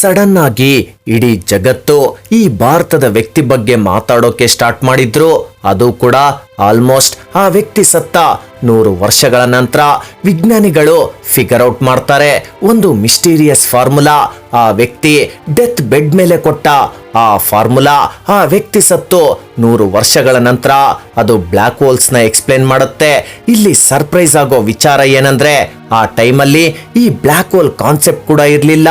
Sudden ಆಗಿ ಇಡೀ ಜಗತ್ತು ಈ ಭಾರತದ ವ್ಯಕ್ತಿ ಬಗ್ಗೆ ಮಾತಾಡೋಕೆ ಸ್ಟಾರ್ಟ್ ಮಾಡಿದ್ರು. ಅದು ಕೂಡ ಆಲ್ಮೋಸ್ಟ್ ಆ ವ್ಯಕ್ತಿ ಸತ್ತ 100 ವರ್ಷಗಳ ನಂತರ ವಿಜ್ಞಾನಿಗಳು ಫಿಗರ್ ಔಟ್ ಮಾಡ್ತಾರೆ ಒಂದು ಮಿಸ್ಟೀರಿಯಸ್ ಫಾರ್ಮುಲಾ. ಆ ವ್ಯಕ್ತಿ ಡೆತ್ ಬೆಡ್ ಮೇಲೆ ಕೊಟ್ಟ ಆ ಫಾರ್ಮುಲಾ ಆ ವ್ಯಕ್ತಿ ಸತ್ತು 100 ವರ್ಷಗಳ ನಂತರ ಅದು ಬ್ಲ್ಯಾಕ್ ಹೋಲ್ಸ್ ನ ಎಕ್ಸ್ಪ್ಲೇನ್ ಮಾಡುತ್ತೆ. ಇಲ್ಲಿ ಸರ್ಪ್ರೈಸ್ ಆಗೋ ವಿಚಾರ ಏನಂದ್ರೆ ಆ ಟೈಮಲ್ಲಿ ಈ ಬ್ಲ್ಯಾಕ್ ಹೋಲ್ ಕಾನ್ಸೆಪ್ಟ್ ಕೂಡ ಇರಲಿಲ್ಲ.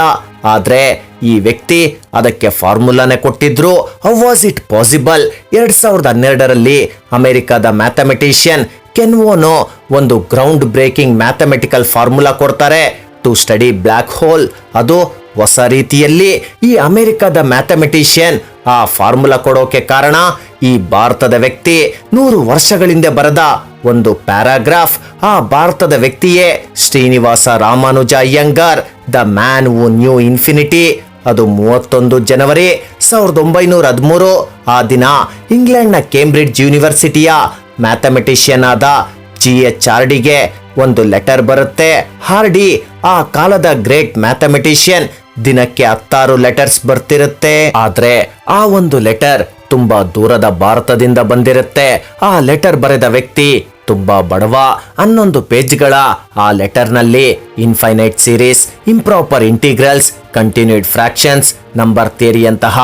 ಆದ್ರೆ ಈ ವ್ಯಕ್ತಿ ಅದಕ್ಕೆ ಫಾರ್ಮುಲಾನೇ ಕೊಟ್ಟಿದ್ರು. How was it possible? 2012ರಲ್ಲಿ ಅಮೆರಿಕದ ಮ್ಯಾಥಮೆಟಿಷಿಯನ್ ಕೆನ್ ವೋನೋ ಒಂದು ಗ್ರೌಂಡ್ ಬ್ರೇಕಿಂಗ್ ಮ್ಯಾಥಮೆಟಿಕಲ್ ಫಾರ್ಮುಲಾ ಕೊಡ್ತಾರೆ ಟು ಸ್ಟಡಿ ಬ್ಲ್ಯಾಕ್ ಹೋಲ್. ಅದು ಹೊಸ ರೀತಿಯಲ್ಲಿ ಈ ಅಮೆರಿಕದ ಮ್ಯಾಥಮೆಟಿಷಿಯನ್ ಆ ಫಾರ್ಮುಲಾ ಕೊಡೋಕೆ ಕಾರಣ ಈ ಭಾರತದ ವ್ಯಕ್ತಿ 100 ವರ್ಷಗಳಿಂದ ಬರೆದ ಒಂದು ಪ್ಯಾರಾಗ್ರಾಫ್. ಆ ಭಾರತದ ವ್ಯಕ್ತಿಯೇ Srinivasa Ramanuja Iyengar, the man who new infinity. ಅದು 31 ಜನವರಿ 1913. ಆ ದಿನ ಇಂಗ್ಲೆಂಡ್ನ ಕೇಂಬ್ರಿಡ್ಜ್ ಯೂನಿವರ್ಸಿಟಿಯ ಮ್ಯಾಥಮೆಟಿಷಿಯನ್ ಆದ GH ಹಾರ್ಡಿಗೆ ಒಂದು ಲೆಟರ್ ಬರುತ್ತೆ. ಹಾರ್ಡಿ ಆ ಕಾಲದ ಗ್ರೇಟ್ ಮ್ಯಾಥಮೆಟಿಷಿಯನ್. ದಿನಕ್ಕೆ 16 ಲೆಟರ್ಸ್ ಬರ್ತಿರುತ್ತೆ. ಆದ್ರೆ ಆ ಒಂದು ಲೆಟರ್ ತುಂಬಾ ದೂರದ ಭಾರತದಿಂದ ಬಂದಿರುತ್ತೆ. ಆ ಲೆಟರ್ ಬರೆದ ವ್ಯಕ್ತಿ ತುಂಬಾ ಬಡವ. 11 ಪೇಜ್ಗಳ ಆ ಲೆಟರ್ ನಲ್ಲಿ infinite series, improper integrals, continued fractions, number theory ಅಂತಹ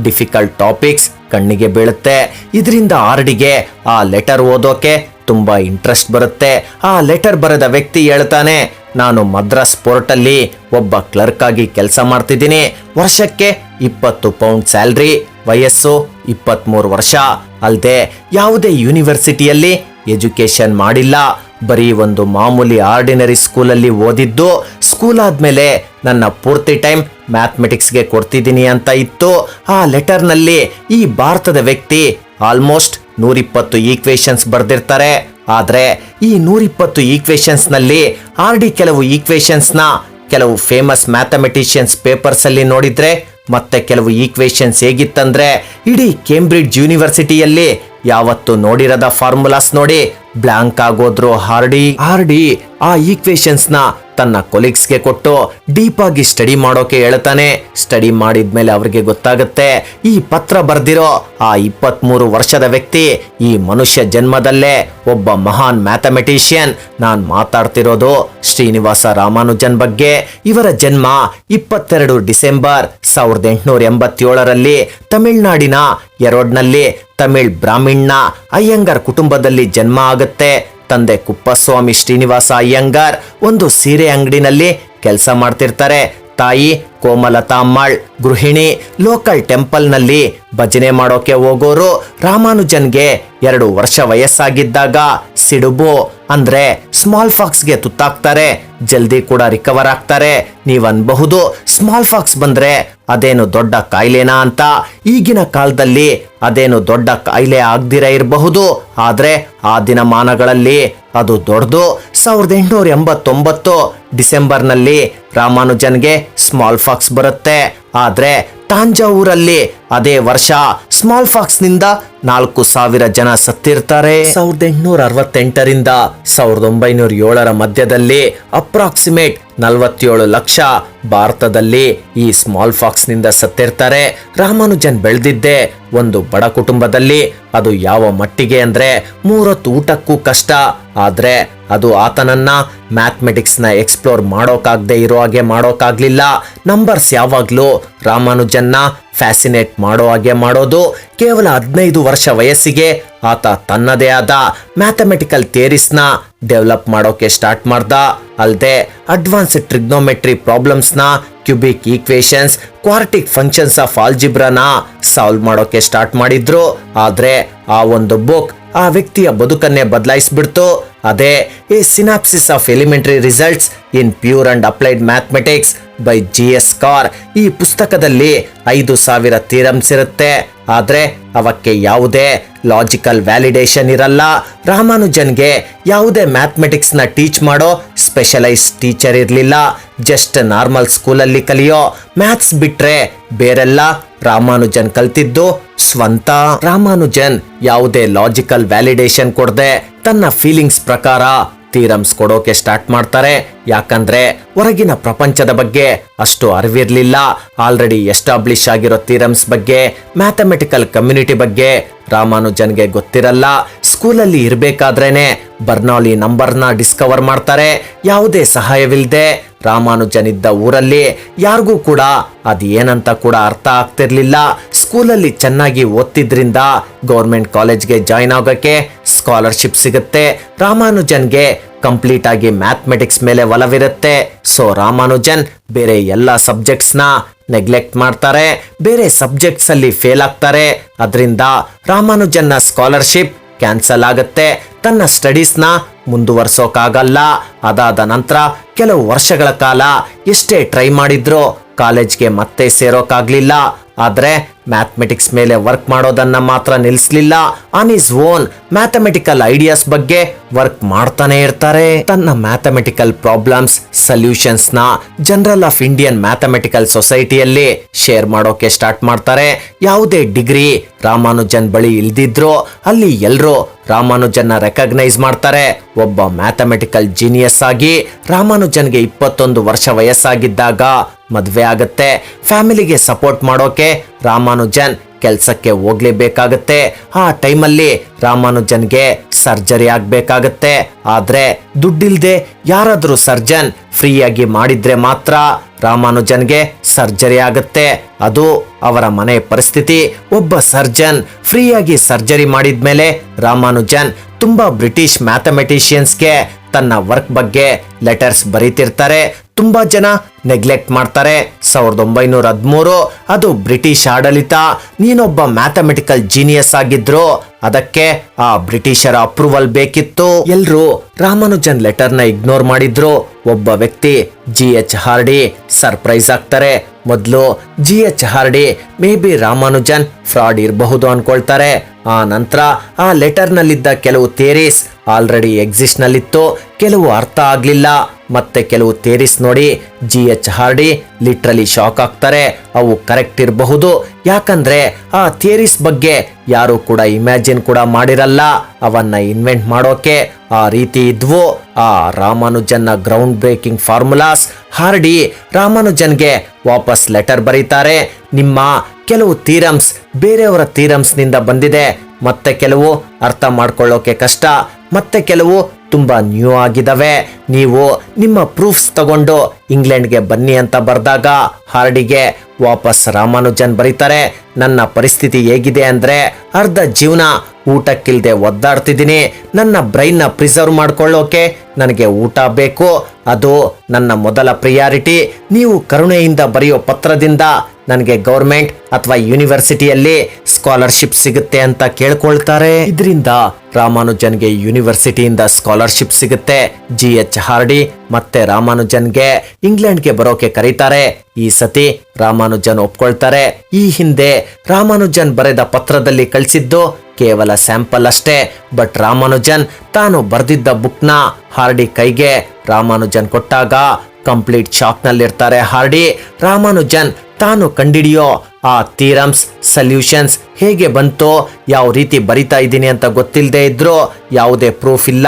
ಡಿಫಿಕಲ್ಟ್ ಟಾಪಿಕ್ಸ್ ಕಣ್ಣಿಗೆ ಬೀಳುತ್ತೆ. ಇದರಿಂದ ಆರ್ಡಿಗೆ ಆ ಲೆಟರ್ ಓದೋಕೆ ತುಂಬಾ ಇಂಟ್ರೆಸ್ಟ್ ಬರುತ್ತೆ. ಆ ಲೆಟರ್ ಬರೆದ ವ್ಯಕ್ತಿ ಹೇಳ್ತಾನೆ, ನಾನು ಮದ್ರಾಸ್ ಪೋರ್ಟ್ ಅಲ್ಲಿ ಒಬ್ಬ ಕ್ಲರ್ಕ್ ಆಗಿ ಕೆಲಸ ಮಾಡ್ತಿದ್ದೀನಿ. ವರ್ಷಕ್ಕೆ 20 ಪೌಂಡ್ ಸ್ಯಾಲ್ರಿ, ವಯಸ್ಸು 23 ವರ್ಷ. ಅಲ್ಲದೆ ಯಾವುದೇ ಯೂನಿವರ್ಸಿಟಿಯಲ್ಲಿ ಎಜುಕೇಶನ್ ಮಾಡಿಲ್ಲ. ಬರೀ ಒಂದು ಮಾಮೂಲಿ ಆರ್ಡಿನರಿ ಸ್ಕೂಲಲ್ಲಿ ಓದಿದ್ದು. ಸ್ಕೂಲ್ ಆದ್ಮೇಲೆ ನನ್ನ ಪೂರ್ತಿ ಟೈಮ್ ಮ್ಯಾಥಮೆಟಿಕ್ಸ್ಗೆ ಕೊಡ್ತಿದ್ದೀನಿ ಅಂತ ಇತ್ತು. ಆ ಲೆಟರ್ನಲ್ಲಿ ಈ ಭಾರತದ ವ್ಯಕ್ತಿ ಆಲ್ಮೋಸ್ಟ್ 120 ಈಕ್ವೇಶನ್ಸ್ ಬರ್ದಿರ್ತಾರೆ. ಆದ್ರೆ ಈ 120 ಈಕ್ವೇಶನ್ಸ್ ನಲ್ಲಿ ಆರ್ಡಿ ಕೆಲವು ಈಕ್ವೇಶನ್ಸ್ ನ ಕೆಲವು ಫೇಮಸ್ ಮ್ಯಾಥಮೆಟಿಷಿಯನ್ಸ್ ಪೇಪರ್ಸ್ ಅಲ್ಲಿ ನೋಡಿದ್ರೆ, ಮತ್ತೆ ಕೆಲವು ಈಕ್ವೇಶನ್ಸ್ ಹೇಗಿತ್ತಂದ್ರೆ ಇಡೀ ಕೇಂಬ್ರಿಡ್ಜ್ ಯೂನಿವರ್ಸಿಟಿಯಲ್ಲಿ ಯಾವತ್ತು ನೋಡಿರದ ಫಾರ್ಮುಲಾಸ್ ನೋಡಿ ಬ್ಲಾಂಕ್ ಆಗೋದ್ರು ಹಾರ್ಡಿ ಆ ಈಕ್ವೇಶನ್ಸ್ ನ ತನ್ನ ಕೊಲೀಗ್ಸ್ಗೆ ಕೊಟ್ಟು ಡೀಪ್ ಆಗಿ ಸ್ಟಡಿ ಮಾಡೋಕೆ ಹೇಳ್ತಾನೆ. ಸ್ಟಡಿ ಮಾಡಿದ್ಮೇಲೆ ಅವ್ರಿಗೆ ಗೊತ್ತಾಗುತ್ತೆ ಈ ಪತ್ರ ಬರ್ದಿರೋ ಆ 23 ವರ್ಷದ ವ್ಯಕ್ತಿ ಈ ಮನುಷ್ಯ ಜನ್ಮದಲ್ಲೇ ಒಬ್ಬ ಮಹಾನ್ ಮ್ಯಾಥಮೆಟಿಷಿಯನ್. ನಾನ್ ಮಾತಾಡ್ತಿರೋದು ಶ್ರೀನಿವಾಸ ರಾಮಾನುಜನ್ ಬಗ್ಗೆ. ಇವರ ಜನ್ಮ 22 ಡಿಸೆಂಬರ್ 1887ರಲ್ಲಿ ತಮಿಳುನಾಡಿನ ಎರೋಡ್ನಲ್ಲಿ ತಮಿಳ್ ಬ್ರಾಹ್ಮಿಣ್ನ ಅಯ್ಯಂಗಾರ್ ಕುಟುಂಬದಲ್ಲಿ ಜನ್ಮ ಆಗುತ್ತೆ. ತಂದೆ ಕುಪ್ಪಸ್ವಾಮಿ ಶ್ರೀನಿವಾಸ ಅಯ್ಯಂಗಾರ್ ಒಂದು ಸೀರೆ ಅಂಗಡಿನಲ್ಲಿ ಕೆಲಸ ಮಾಡ್ತಿರ್ತಾರೆ. ತಾಯಿ ಕೋಮಲತಾ ಅಮ್ಮಾಳ್ ಗೃಹಿಣಿ. ಲೋಕಲ್ ಟೆಂಪಲ್ ನಲ್ಲಿ ಭಜನೆ ಮಾಡೋಕೆ ಹೋಗೋರು. ರಾಮಾನುಜನ್ಗೆ 2 ವರ್ಷ ವಯಸ್ಸಾಗಿದ್ದಾಗ ಸಿಡುಬು ಅಂದ್ರೆ ಸ್ಮಾಲ್ ಫಾಕ್ಸ್ಗೆ ತುತ್ತಾಗ್ತಾರೆ. ಜಲ್ದಿ ಕೂಡ ರಿಕವರ್ ಆಗ್ತಾರೆ. ನೀವ್ ಅನ್ಬಹುದು ಸ್ಮಾಲ್ ಫಾಕ್ಸ್ ಬಂದ್ರೆ ಅದೇನು ದೊಡ್ಡ ಕಾಯಿಲೆನಾ ಅಂತ. ಈಗಿನ ಕಾಲದಲ್ಲಿ ಅದೇನು ದೊಡ್ಡ ಕಾಯಿಲೆ ಆಗ್ದಿರ ಇರಬಹುದು, ಆದ್ರೆ ಆ ದಿನಮಾನಗಳಲ್ಲಿ ಅದು ದೊಡ್ಡದು. 1889 ಡಿಸೆಂಬರ್ನಲ್ಲಿ ರಾಮಾನುಜನ್ಗೆ ಸ್ಮಾಲ್ ಫಾಕ್ಸ್ ಬರುತ್ತೆ. ಆದ್ರೆ ತಾಂಜಾವೂರಲ್ಲಿ ಅದೇ ವರ್ಷ ಸ್ಮಾಲ್ ಫಾಕ್ಸ್ ನಿಂದ 4,000 ಜನ ಸತ್ತಿರ್ತಾರೆ. 1868ರಿಂದ 1907ರ ಮಧ್ಯದಲ್ಲಿ ಅಪ್ರಾಕ್ಸಿಮೇಟ್ 47 ಲಕ್ಷ ಭಾರತದಲ್ಲಿ ಈ ಸ್ಮಾಲ್ ಫಾಕ್ಸ್ ನಿಂದ ಸತ್ತಿರ್ತಾರೆ. ರಾಮಾನುಜನ್ ಬೆಳೆದಿದ್ದೆ ಒಂದು ಬಡ ಕುಟುಂಬದಲ್ಲಿ. ಅದು ಯಾವ ಮಟ್ಟಿಗೆ ಅಂದ್ರೆ 3 ಹೊತ್ತು ಊಟಕ್ಕೂ ಕಷ್ಟ. ಆದ್ರೆ ಅದು ಆತನನ್ನ ಮ್ಯಾಥಮೆಟಿಕ್ಸ್ ನ ಎಕ್ಸ್ಪ್ಲೋರ್ ಮಾಡೋಕಾಗದೆ ಇರೋ ಹಾಗೆ ಮಾಡೋಕಾಗ್ಲಿಲ್ಲ. ನಂಬರ್ಸ್ ಯಾವಾಗ್ಲೂ ರಾಮಾನುಜನ್ನ ಫ್ಯಾಸಿನೇಟ್ ಮಾಡೋ ಹಾಗೆ ಮಾಡೋದು. ಕೇವಲ 15 ವರ್ಷ ವಯಸ್ಸಿಗೆ ಆತ ತನ್ನದೇ ಆದ ಮ್ಯಾಥಮೆಟಿಕಲ್ ಥಿಯರೀಸ್ ನ ಡೆವಲಪ್ ಮಾಡೋಕೆ ಸ್ಟಾರ್ಟ್ ಮಾಡ್ದ. ಅಲ್ಲದೆ ಅಡ್ವಾನ್ಸ್ಡ್ ಟ್ರಿಗ್ನೋಮೆಟ್ರಿ ಪ್ರಾಬ್ಲಮ್ಸ್ ನ, cubic equations, quartic functions of ಆಲ್ಜಿಬ್ರಾನ ಸಾಲ್ವ್ ಮಾಡೋಕೆ ಸ್ಟಾರ್ಟ್ ಮಾಡಿದ್ರು. ಆದ್ರೆ ಆ ಒಂದು ಬುಕ್ ಆ ವ್ಯಕ್ತಿಯ ಬದುಕನ್ನೇ ಬದಲಾಯಿಸ್ಬಿಡ್ತು. ಅದೇ A synopsis of elementary results in pure and applied mathematics by GS car. ಈ ಪುಸ್ತಕದಲ್ಲಿ 5,000 ಥಿಯರಮ್ಸ್ ಇರುತ್ತೆ. ಆದ್ರೆ ಅವಕ್ಕೆ ಯಾವುದೇ ಲಾಜಿಕಲ್ ವ್ಯಾಲಿಡೇಷನ್ ಇರಲ್ಲ. ರಾಮಾನುಜನ್ಗೆ ಯಾವುದೇ ಮ್ಯಾಥಮೆಟಿಕ್ಸ್ ನ ಟೀಚ್ ಮಾಡೋ ಸ್ಪೆಷಲೈಸ್ ಟೀಚರ್ ಇರಲಿಲ್ಲ. ಜಸ್ಟ್ ನಾರ್ಮಲ್ ಸ್ಕೂಲಲ್ಲಿ ಕಲಿಯೋ ಮ್ಯಾಥ್ಸ್ ಬಿಟ್ರೆ ಬೇರೆಲ್ಲ ರಾಮಾನುಜನ್ ಕಲ್ತಿದ್ದು ಸ್ವಂತ. ರಾಮಾನುಜನ್ ಯಾವುದೇ ಲಾಜಿಕಲ್ ವ್ಯಾಲಿಡೇಷನ್ ಕೊಡದೆ ತನ್ನ ಫೀಲಿಂಗ್ಸ್ ಪ್ರಕಾರ ಥಿಯರಮ್ಸ್ ಕೊಡೋಕೆ ಸ್ಟಾರ್ಟ್ ಮಾಡ್ತಾರೆ. ಯಾಕಂದ್ರೆ ಹೊರಗಿನ ಪ್ರಪಂಚದ ಬಗ್ಗೆ ಅಷ್ಟು ಅರಿವಿರ್ಲಿಲ್ಲ. ಆಲ್ರೆಡಿ ಎಸ್ಟಾಬ್ಲಿಷ್ ಆಗಿರೋ ಥಿಯರಮ್ಸ್ ಬಗ್ಗೆ, ಮ್ಯಾಥಮೆಟಿಕಲ್ ಕಮ್ಯುನಿಟಿ ಬಗ್ಗೆ ರಾಮಾನುಜನ್ಗೆ ಗೊತ್ತಿರಲ್ಲ. ಸ್ಕೂಲಲ್ಲಿ ಇರ್ಬೇಕಾದ್ರೇನೆ ಬರ್ನೌಲಿ ನಂಬರ್ನ ಡಿಸ್ಕವರ್ ಮಾಡ್ತಾರೆ. ಯಾವುದೇ ಸಹಾಯವಿಲ್ಲದೆ ರಾಮಾನುಜನ್ ಇದ್ದ ಊರಲ್ಲಿ ಯಾರಿಗೂ ಕೂಡ ಅದೇನಂತ ಕೂಡ ಅರ್ಥ ಆಗ್ತಿರ್ಲಿಲ್ಲ. ಸ್ಕೂಲಲ್ಲಿ ಚೆನ್ನಾಗಿ ಓದ್ತಿದ್ರಿಂದ ಗೌರ್ಮೆಂಟ್ ಕಾಲೇಜ್ಗೆ ಜಾಯ್ನ್ ಆಗೋಕೆ ಸ್ಕಾಲರ್ಶಿಪ್ ಸಿಗುತ್ತೆ. ರಾಮಾನುಜನ್ಗೆ ಕಂಪ್ಲೀಟ್ ಆಗಿ ಮ್ಯಾಥಮೆಟಿಕ್ಸ್ ಮೇಲೆ ಒಲವಿರುತ್ತೆ. ಸೊ ರಾಮಾನುಜನ್ ಬೇರೆ ಎಲ್ಲ ಸಬ್ಜೆಕ್ಟ್ಸ್ನ ನೆಗ್ಲೆಕ್ಟ್ ಮಾಡ್ತಾರೆ, ಬೇರೆ ಸಬ್ಜೆಕ್ಟ್ಸ್ ಅಲ್ಲಿ ಫೇಲ್ ಆಗ್ತಾರೆ. ಅದರಿಂದ ರಾಮಾನುಜನ್ನ ಸ್ಕಾಲರ್ಶಿಪ್ ಕ್ಯಾನ್ಸಲ್ ಆಗುತ್ತೆ. ತನ್ನ ಸ್ಟಡೀಸ್ನ ಮುಂದುವರ್ಸೋಕಾಗಲ್ಲ. ಅದಾದ ನಂತರ ಕೆಲವು ವರ್ಷಗಳ ಕಾಲ ಎಷ್ಟೇ ಟ್ರೈ ಮಾಡಿದ್ರು ಕಾಲೇಜ್ಗೆ ಮತ್ತೆ ಸೇರೋಕಾಗ್ಲಿಲ್ಲ. ಆದ್ರೆ ಮ್ಯಾಥಮೆಟಿಕ್ಸ್ ಮೇಲೆ ವರ್ಕ್ ಮಾಡೋದನ್ನ ಮಾತ್ರ ನಿಲ್ಲಿಸಲಿಲ್ಲ. On his own mathematical ideas ಬಗ್ಗೆ ವರ್ಕ್ ಮಾಡ್ತಾನೆ ಇರ್ತಾರೆ. ತನ್ನ ಮ್ಯಾಥಮೆಟಿಕಲ್ ಪ್ರಾಬ್ಲಮ್ಸ್ ಸೊಲ್ಯೂಷನ್ಸ್ ನ ಜನರಲ್ ಆಫ್ ಇಂಡಿಯನ್ ಮ್ಯಾಥಮೆಟಿಕಲ್ ಸೊಸೈಟಿಯಲ್ಲಿ ಶೇರ್ ಮಾಡೋಕೆ ಸ್ಟಾರ್ಟ್ ಮಾಡ್ತಾರೆ. ಯಾವುದೇ ಡಿಗ್ರಿ ರಾಮಾನುಜನ್ ಬಳಿ ಇಲ್ದಿದ್ರು ಅಲ್ಲಿ ಎಲ್ರು ರಾಮಾನುಜನ್ನ ರೆಕಗ್ನೈಸ್ ಮಾಡ್ತಾರೆ. ಒಬ್ಬ ಮ್ಯಾಥಮೆಟಿಕಲ್ ಜೀನಿಯಸ್ ಆಗಿ ರಾಮಾನುಜನ್ಗೆ 21 ವರ್ಷ ವಯಸ್ಸಾಗಿದ್ದಾಗ ಮದ್ವೆ ಆಗತ್ತೆ. ಫ್ಯಾಮಿಲಿಗೆ ಸಪೋರ್ಟ್ ಮಾಡೋಕೆ ರಾಮಾನುಜನ್ ಕೆಲ್ಸಕ್ಕೆ ಹೋಗ್ಲೇಬೇಕಾಗತ್ತೆ. ಆ ಟೈಮಲ್ಲಿ ರಾಮಾನುಜನ್ಗೆ ಸರ್ಜರಿ ಆಗ್ಬೇಕಾಗತ್ತೆ. ಆದ್ರೆ ದುಡ್ಡಿಲ್ದೆ ಯಾರಾದ್ರೂ ಸರ್ಜನ್ ಫ್ರೀಯಾಗಿ ಮಾಡಿದ್ರೆ ಮಾತ್ರ ರಾಮಾನುಜನ್ಗೆ ಸರ್ಜರಿ ಆಗತ್ತೆ. ಅದು ಅವರ ಮನೆ ಪರಿಸ್ಥಿತಿ. ಒಬ್ಬ ಸರ್ಜನ್ ಫ್ರೀಯಾಗಿ ಸರ್ಜರಿ ಮಾಡಿದ್ಮೇಲೆ ರಾಮಾನುಜನ್ ತುಂಬಾ ಬ್ರಿಟಿಷ್ ಮ್ಯಾಥಮೆಟಿಷಿಯನ್ಸ್ಗೆ ತನ್ನ ವರ್ಕ್ ಬಗ್ಗೆ ಲೆಟರ್ಸ್ ಬರೀತಿರ್ತಾರೆ. ತುಂಬಾ ಜನ ನೆಗ್ಲೆಕ್ಟ್ ಮಾಡ್ತಾರೆ. 1913 ಅದು ಬ್ರಿಟಿಷ್ ಆಡಳಿತ. ನೀನೊಬ್ಬ ಮ್ಯಾಥಮೆಟಿಕಲ್ ಜೀನಿಯಸ್ ಆಗಿದ್ರು ಅದಕ್ಕೆ ಆ ಬ್ರಿಟಿಷರ ಅಪ್ರೂವಲ್ ಬೇಕಿತ್ತು. ಎಲ್ರು ರಾಮಾನುಜನ್ ಲೆಟರ್ನ ಇಗ್ನೋರ್ ಮಾಡಿದ್ರು. ಒಬ್ಬ ವ್ಯಕ್ತಿ GH ಹಾರ್ಡಿ ಸರ್ಪ್ರೈಸ್ ಆಗ್ತಾರೆ. ಮೊದಲು GH hardy may be Ramanujan fraud ಇರಬಹುದು ಅನ್ಕೊಳ್ತಾರೆ. ಆ ನಂತರ ಆ ಲೆಟರ್ ನಲ್ಲಿದ್ದ ಕೆಲವು ಥಿಯರೀಸ್ ಆಲ್ರೆಡಿ ಎಕ್ಸಿಸ್ಟ್ ನಲ್ಲಿತ್ತು, ಕೆಲವು ಅರ್ಥ ಆಗ್ಲಿಲ್ಲ. ಮತ್ತೆ ಕೆಲವು ಥಿಯರೀಸ್ ನೋಡಿ GH ಹಾರ್ಡಿ ಲಿಟ್ರಲಿ ಶಾಕ್ ಆಗ್ತಾರೆ. ಅವು ಕರೆಕ್ಟ್ ಇರಬಹುದು, ಯಾಕಂದ್ರೆ ಆ ಥಿಯರೀಸ್ ಬಗ್ಗೆ ಯಾರು ಕೂಡ ಇಮ್ಯಾಜಿನ್ ಕೂಡ ಮಾಡಿರಲ್ಲ. ಅವನ್ನ ಇನ್ವೆಂಟ್ ಮಾಡೋಕೆ ಆ ರೀತಿ ಇದ್ವು. ಆ ರಾಮಾನುಜನ್ನ ಗ್ರೌಂಡ್ ಬ್ರೇಕಿಂಗ್ ಫಾರ್ಮುಲಾಸ್. ಹಾರ್ಡಿ ರಾಮಾನುಜನ್ಗೆ ವಾಪಸ್ ಲೆಟರ್ ಬರೀತಾರೆ. ನಿಮ್ಮ ಕೆಲವು ಥಿಯರಮ್ಸ್ ಬೇರೆಯವರ ಥಿಯರಮ್ಸ್ ನಿಂದ ಬಂದಿದೆ, ಮತ್ತೆ ಕೆಲವು ಅರ್ಥ ಮಾಡ್ಕೊಳ್ಳೋಕೆ ಕಷ್ಟ, ಮತ್ತೆ ಕೆಲವು ತುಂಬಾ ನ್ಯೂ ಆಗಿದಾವೆ. ನೀವು ನಿಮ್ಮ ಪ್ರೂಫ್ಸ್ ತಗೊಂಡು ಇಂಗ್ಲೆಂಡ್ಗೆ ಬನ್ನಿ ಅಂತ ಬರ್ದಾಗ ಹಾರ್ಡಿಗೆ ವಾಪಸ್ ರಾಮಾನುಜನ್ ಬರೀತಾರೆ, ನನ್ನ ಪರಿಸ್ಥಿತಿ ಹೇಗಿದೆ ಅಂದ್ರೆ ಅರ್ಧ ಜೀವನ ಊಟಕ್ಕಿಲ್ದೆ ಒದ್ದಾಡ್ತಿದ್ದೀನಿ. ನನ್ನ ಬ್ರೈನ್ನ ಪ್ರಿಸರ್ವ್ ಮಾಡ್ಕೊಳ್ಳೋಕೆ ನನಗೆ ಊಟ ಬೇಕು, ಅದು ನನ್ನ ಮೊದಲ ಪ್ರಿಯಾರಿಟಿ. ನೀವು ಕರುಣೆಯಿಂದ ಬರೆಯೋ ಪತ್ರದಿಂದ ನನಗೆ ಗೌರ್ಮೆಂಟ್ ಅಥವಾ ಯೂನಿವರ್ಸಿಟಿಯಲ್ಲಿ ಸ್ಕಾಲರ್ಶಿಪ್ ಸಿಗುತ್ತೆ ಅಂತ ಕೇಳ್ಕೊಳ್ತಾರೆ. ಇದರಿಂದ ರಾಮಾನುಜನ್ಗೆ ಯೂನಿವರ್ಸಿಟಿಯಿಂದ ಸ್ಕಾಲರ್ಶಿಪ್ ಸಿಗುತ್ತೆ. GH ಹಾರ್ಡಿ ಮತ್ತೆ ರಾಮಾನುಜನ್ಗೆ ಇಂಗ್ಲೆಂಡ್ಗೆ ಬರೋಕೆ ಕರೀತಾರೆ. ಈ ಸತಿ ರಾಮಾನುಜನ್ ಒಪ್ಕೊಳ್ತಾರೆ. ಈ ಹಿಂದೆ ರಾಮಾನುಜನ್ ಬರೆದ ಪತ್ರದಲ್ಲಿ ಕಳಿಸಿದ್ದು ಕೇವಲ ಸ್ಯಾಂಪಲ್ ಅಷ್ಟೇ. ಬಟ್ ರಾಮಾನುಜನ್ ತಾನು ಬರೆದಿದ್ದ ಬುಕ್ನ ಹಾರ್ಡಿ ಕೈಗೆ ರಾಮಾನುಜನ್ ಕೊಟ್ಟಾಗ ಕಂಪ್ಲೀಟ್ ಶಾಕ್ ನಲ್ಲಿರ್ತಾರೆ ಹಾರ್ಡಿ. ರಾಮಾನುಜನ್ ತಾನು ಕಂಡಿಡಿಯೋ ಆ ಥಿಯರಮ್ಸ್ ಸೊಲ್ಯೂಷನ್ಸ್ ಹೇಗೆ ಬಂತೋ, ಯಾವ ರೀತಿ ಬರಿತಾ ಇದ್ದೀನಿ ಅಂತ ಗೊತ್ತಿಲ್ಲದೆ ಇದ್ರು, ಯಾವುದೇ ಪ್ರೂಫ್ ಇಲ್ಲ.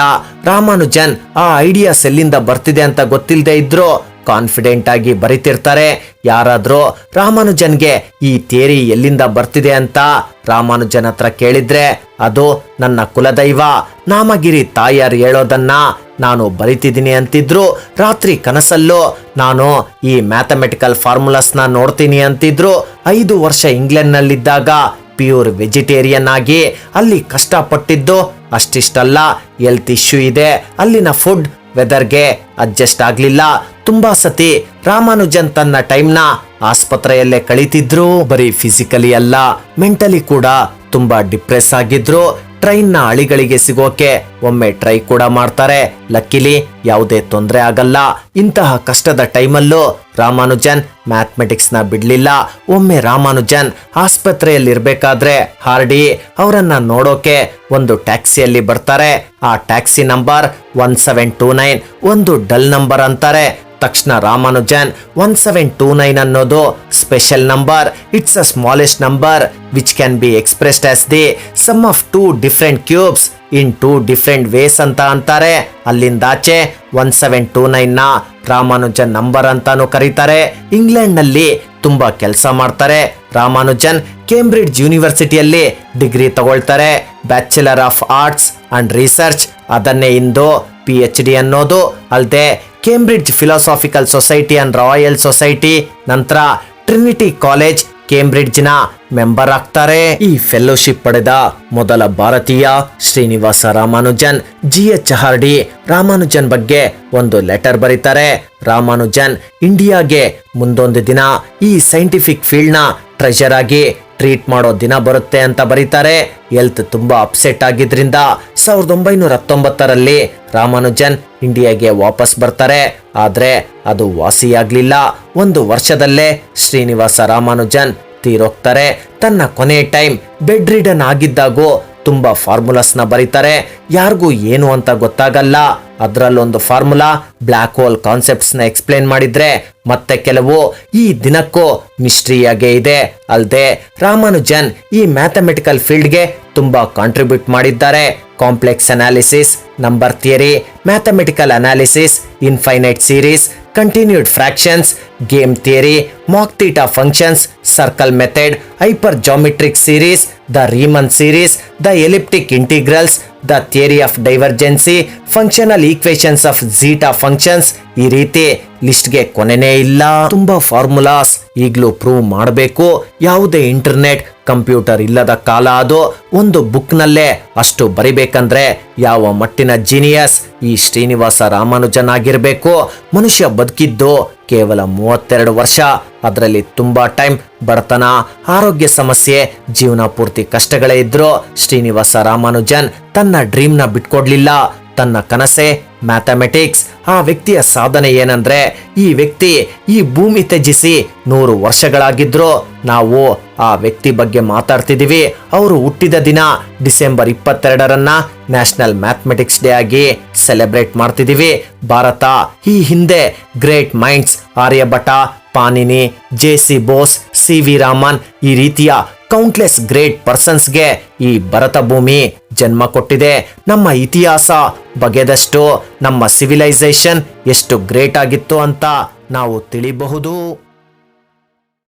ರಾಮಾನುಜನ್ ಆ ಐಡಿಯಾಸ್ ಎಲ್ಲಿಂದ ಬರ್ತಿದೆ ಅಂತ ಗೊತ್ತಿಲ್ಲದೆ ಇದ್ರು ಕಾನ್ಫಿಡೆಂಟ್ ಆಗಿ ಬರಿತಿರ್ತಾರೆ. ಯಾರಾದ್ರೂ ರಾಮಾನುಜನ್ಗೆ ಈ ಥಿಯರಿ ಎಲ್ಲಿಂದ ಬರ್ತಿದೆ ಅಂತ ರಾಮಾನುಜನ್ ಹತ್ರ ಕೇಳಿದ್ರೆ ಅದು ನನ್ನ ಕುಲದೈವ ನಾಮಗಿರಿ ತಾಯಾರ್ ಹೇಳೋದನ್ನ ನಾನು ಬರಿತಿದ್ದೀನಿ ಅಂತಿದ್ರು. ರಾತ್ರಿ ಕನಸಲ್ಲೂ ನಾನು ಈ ಮ್ಯಾಥಮೆಟಿಕಲ್ ಫಾರ್ಮುಲಾಸ್ನ ನೋಡ್ತೀನಿ ಅಂತಿದ್ರು. 5 ವರ್ಷ ಇಂಗ್ಲೆಂಡ್ ನಲ್ಲಿದ್ದಾಗ ಪ್ಯೂರ್ ವೆಜಿಟೇರಿಯನ್ ಆಗಿ ಅಲ್ಲಿ ಕಷ್ಟಪಟ್ಟಿದ್ದು ಅಷ್ಟಿಷ್ಟಲ್ಲ, ಹೆಲ್ತ್ ಇಶ್ಯೂ ಇದೆ, ಅಲ್ಲಿನ ಫುಡ್ ವೆದರ್ಗೆ ಅಡ್ಜಸ್ಟ್ ಆಗ್ಲಿಲ್ಲ. ತುಂಬಾ ಸತಿ ರಾಮಾನುಜನ್ ತನ್ನ ಟೈಮ್ನ ಆಸ್ಪತ್ರೆಯಲ್ಲೇ ಕಳೀತಿದ್ರು. ಬರೀ ಫಿಸಿಕಲಿ ಅಲ್ಲ, ಮೆಂಟಲಿ ಕೂಡ ತುಂಬಾ ಡಿಪ್ರೆಸ್ ಆಗಿದ್ರು. ಟ್ರೈನ್ನ ಅಳಿಗಳಿಗೆ ಸಿಗೋಕೆ ಒಮ್ಮೆ ಟ್ರೈ ಕೂಡ ಮಾಡ್ತಾರೆ. ಲಕ್ಕಿಲಿ ಯಾವುದೇ ತೊಂದರೆ ಆಗಲ್ಲ. ಇಂತಹ ಕಷ್ಟದ ಟೈಮಲ್ಲೂ ರಾಮಾನುಜನ್ ಮ್ಯಾಥಮೆಟಿಕ್ಸ್ ನ ಬಿಡ್ಲಿಲ್ಲ. ಒಮ್ಮೆ ರಾಮಾನುಜನ್ ಆಸ್ಪತ್ರೆಯಲ್ಲಿರ್ಬೇಕಾದ್ರೆ ಹಾರ್ಡಿ ಅವರನ್ನ ನೋಡೋಕೆ ಒಂದು ಟ್ಯಾಕ್ಸಿಯಲ್ಲಿ ಬರ್ತಾರೆ. ಆ ಟ್ಯಾಕ್ಸಿ ನಂಬರ್ 1729 ಒಂದು ಡಲ್ ನಂಬರ್ ಅಂತಾರೆ. ತಕ್ಷಣ ರಾಮಾನುಜನ್ 1729 ಅನ್ನೋದು special number. It's a smallest number which can be expressed as the sum of 2 different cubes. In 2 different ways ಅಂತ ಅಂತಾರೆ. ಅಲ್ಲಿಂದಾಚೆ 1729ನ ರಾಮಾನುಜನ್ ನಂಬರ್ ಅಂತಾನು ಕರೀತಾರೆ. ಇಂಗ್ಲೆಂಡ್ ನಲ್ಲಿ ತುಂಬಾ ಕೆಲಸ ಮಾಡ್ತಾರೆ. ರಾಮಾನುಜನ್ ಕೇಂಬ್ರಿಡ್ಜ್ ಯೂನಿವರ್ಸಿಟಿಯಲ್ಲಿ ಡಿಗ್ರಿ ತಗೊಳ್ತಾರೆ, bachelor of arts and research. ಅದನ್ನೇ ಇಂದು PhD ಅನ್ನೋದು. ಅಲ್ಲದೆ Cambridge philosophical society and royal society, ನಂತರ ಟ್ರಿನಿಟಿ ಕಾಲೇಜ್ ಕೇಂಬ್ರಿಡ್ಜ್ನ ಮೆಂಬರ್ ಆಗ್ತಾರೆ. ಈ ಫೆಲೋಶಿಪ್ ಪಡೆದ ಮೊದಲ ಭಾರತೀಯ ಶ್ರೀನಿವಾಸ ರಾಮಾನುಜನ್. GHRD ರಾಮಾನುಜನ್ ಬಗ್ಗೆ ಒಂದು ಲೆಟರ್ ಬರೀತಾರೆ. ರಾಮಾನುಜನ್ ಇಂಡಿಯಾಗೆ ಮುಂದೊಂದು ದಿನ ಈ ಸೈಂಟಿಫಿಕ್ ಫೀಲ್ಡ್ ನ ಟ್ರೆಷರ್ ಆಗಿ ಟ್ರೀಟ್ ಮಾಡೋ ದಿನ ಬರುತ್ತೆ ಅಂತ ಬರೀತಾರೆ. ಹೆಲ್ತ್ ತುಂಬಾ ಅಪ್ಸೆಟ್ ಆಗಿದ್ರಿಂದ 1919ರಲ್ಲಿ ರಾಮಾನುಜನ್ ಇಂಡಿಯಾಗೆ ವಾಪಸ್ ಬರ್ತಾರೆ. ಆದ್ರೆ ಅದು ವಾಸಿಯಾಗ್ಲಿಲ್ಲ. 1 ವರ್ಷದಲ್ಲೇ ಶ್ರೀನಿವಾಸ ರಾಮಾನುಜನ್ ತೀರೋಗ್ತಾರೆ. ತನ್ನ ಕೊನೆ ಟೈಮ್ ಬೆಡ್ ರಿಡನ್ ಆಗಿದ್ದಾಗೂ ತುಂಬಾ ಫಾರ್ಮುಲಾಸ್ ನ ಬರೀತಾರೆ. ಯಾರಿಗೂ ಏನು ಅಂತ ಗೊತ್ತಾಗಲ್ಲ. ಅದರಲ್ಲೊಂದು ಫಾರ್ಮುಲಾ ಬ್ಲ್ಯಾಕ್ ಹೋಲ್ ಕಾನ್ಸೆಪ್ಟ್ಸ್ ನ ಎಕ್ಸ್ಪ್ಲೇನ್ ಮಾಡಿದ್ರೆ, ಮತ್ತೆ ಕೆಲವು ಈ ದಿನಕ್ಕೂ ಮಿಸ್ಟ್ರಿಯಾಗೇ ಇದೆ. ಅಲ್ಲದೆ ರಾಮಾನುಜನ್ ಈ ಮ್ಯಾಥಮೆಟಿಕಲ್ ಫೀಲ್ಡ್ಗೆ ತುಂಬಾ ಕಾಂಟ್ರಿಬ್ಯೂಟ್ ಮಾಡಿದ್ದಾರೆ. Complex analysis, number theory, mathematical analysis, infinite series, continued fractions, game theory, mock theta functions, circle method, hypergeometric series, the Riemann series, the elliptic integrals, the theory of divergency, functional equations of zeta functions. ಈ ರೀತಿ ಲಿಸ್ಟ್ಗೆ ಕೊನೆನೇ ಇಲ್ಲ. ತುಂಬಾ formulas ಈಗಲೂ prove ಮಾಡಬೇಕು. ಯಾವುದೇ internet computer ಇಲ್ಲದ ಕಾಲ ಅದು. ಒಂದು ಬುಕ್ ನಲ್ಲೇ ಅಷ್ಟು ಬರಿಬೇಕಂದ್ರೆ ಯಾವ ಮಟ್ಟಿನ ಜೀನಿಯಸ್ ಈ ಶ್ರೀನಿವಾಸ ರಾಮಾನುಜನ್ ಆಗಿರ್ಬೇಕು. ಮನುಷ್ಯ ಬದುಕಿದ್ದು ಕೇವಲ 32 ವರ್ಷ. ಅದರಲ್ಲಿ ತುಂಬಾ ಟೈಮ್ ಬಡತನ, ಆರೋಗ್ಯ ಸಮಸ್ಯೆ, ಜೀವನ ಪೂರ್ತಿ ಕಷ್ಟಗಳೇ ಇದ್ರು ಶ್ರೀನಿವಾಸ ರಾಮಾನುಜನ್ ತನ್ನ ಡ್ರೀಮ್ ನ ಬಿಟ್ಕೊಡ್ಲಿಲ್ಲ. ತನ್ನ ಕನಸೆ ಮ್ಯಾಥಮೆಟಿಕ್ಸ್. ಆ ವ್ಯಕ್ತಿಯ ಸಾಧನೆ ಏನಂದ್ರೆ, ಈ ವ್ಯಕ್ತಿ ಈ ಭೂಮಿ ತ್ಯಜಿಸಿ 100 ವರ್ಷಗಳಾಗಿದ್ರು ನಾವು ಆ ವ್ಯಕ್ತಿ ಬಗ್ಗೆ ಮಾತಾಡ್ತಿದೀವಿ. ಅವರು ಹುಟ್ಟಿದ ದಿನ ಡಿಸೆಂಬರ್ 22ರನ್ನ ನ್ಯಾಷನಲ್ ಮ್ಯಾಥಮೆಟಿಕ್ಸ್ ಡೇ ಆಗಿ ಸೆಲೆಬ್ರೇಟ್ ಮಾಡ್ತಿದೀವಿ. ಭಾರತ ಈ ಹಿಂದೆ great minds Aryabhata, Panini, JC Bose, CV Raman ಈ ರೀತಿಯ ಕೌಂಟ್ಲೆಸ್ ಗ್ರೇಟ್ ಪರ್ಸನ್ಸ್ಗೆ ಈ ಭರತ ಭೂಮಿ ಜನ್ಮ ಕೊಟ್ಟಿದೆ. ನಮ್ಮ ಇತಿಹಾಸ ಬಗೆದಷ್ಟು ನಮ್ಮ ಸಿವಿಲೈಸೇಷನ್ ಎಷ್ಟು ಗ್ರೇಟ್ ಆಗಿತ್ತು ಅಂತ ನಾವು ತಿಳಿಬಹುದು.